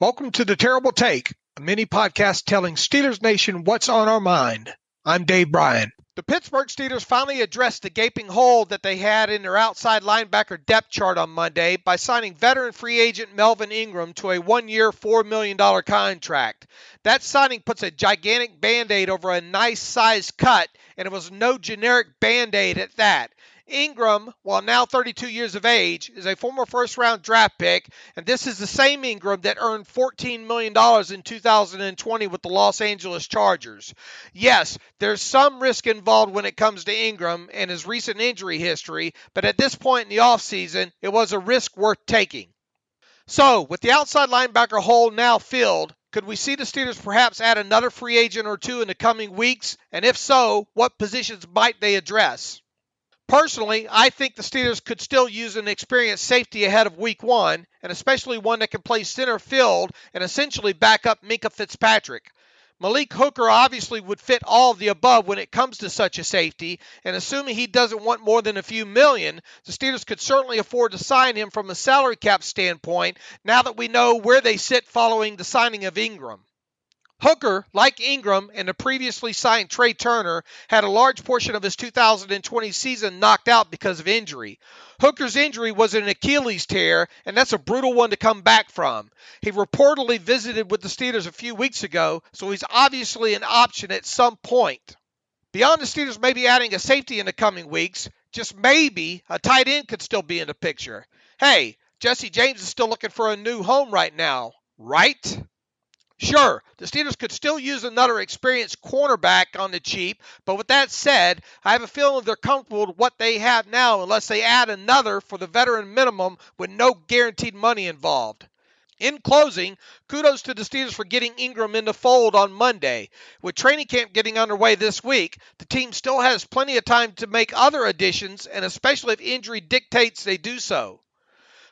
Welcome to The Terrible Take, a mini podcast telling Steelers Nation what's on our mind. I'm Dave Bryan. The Pittsburgh Steelers finally addressed the gaping hole that they had in their outside linebacker depth chart on Monday by signing veteran free agent Melvin Ingram to a one-year, $4 million contract. That signing puts a gigantic Band-Aid over a nice-sized cut, and it was no generic Band-Aid at that. Ingram, while now 32 years of age, is a former first-round draft pick, and this is the same Ingram that earned $14 million in 2020 with the Los Angeles Chargers. Yes, there's some risk involved when it comes to Ingram and his recent injury history, but at this point in the offseason, it was a risk worth taking. So, with the outside linebacker hole now filled, could we see the Steelers perhaps add another free agent or two in the coming weeks? And if so, what positions might they address? Personally, I think the Steelers could still use an experienced safety ahead of Week 1, and especially one that can play center field and essentially back up Minkah Fitzpatrick. Malik Hooker obviously would fit all of the above when it comes to such a safety, and assuming he doesn't want more than a few million, the Steelers could certainly afford to sign him from a salary cap standpoint now that we know where they sit following the signing of Ingram. Hooker, like Ingram and the previously signed Trey Turner, had a large portion of his 2020 season knocked out because of injury. Hooker's injury was an Achilles tear, and that's a brutal one to come back from. He reportedly visited with the Steelers a few weeks ago, so he's obviously an option at some point. Beyond the Steelers maybe adding a safety in the coming weeks, just maybe a tight end could still be in the picture. Hey, Jesse James is still looking for a new home right now, right? Sure, the Steelers could still use another experienced cornerback on the cheap, but with that said, I have a feeling they're comfortable with what they have now unless they add another for the veteran minimum with no guaranteed money involved. In closing, kudos to the Steelers for getting Ingram in the fold on Monday. With training camp getting underway this week, the team still has plenty of time to make other additions, and especially if injury dictates they do so.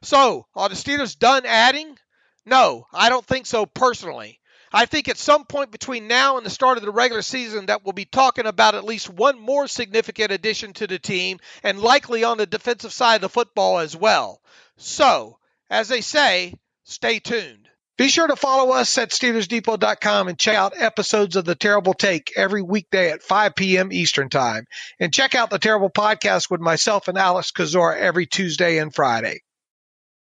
So, are the Steelers done adding? No, I don't think so personally. I think at some point between now and the start of the regular season that we'll be talking about at least one more significant addition to the team, and likely on the defensive side of the football as well. So, as they say, stay tuned. Be sure to follow us at SteelersDepot.com and check out episodes of The Terrible Take every weekday at 5 p.m. Eastern Time. And check out The Terrible Podcast with myself and Alex Kozora every Tuesday and Friday.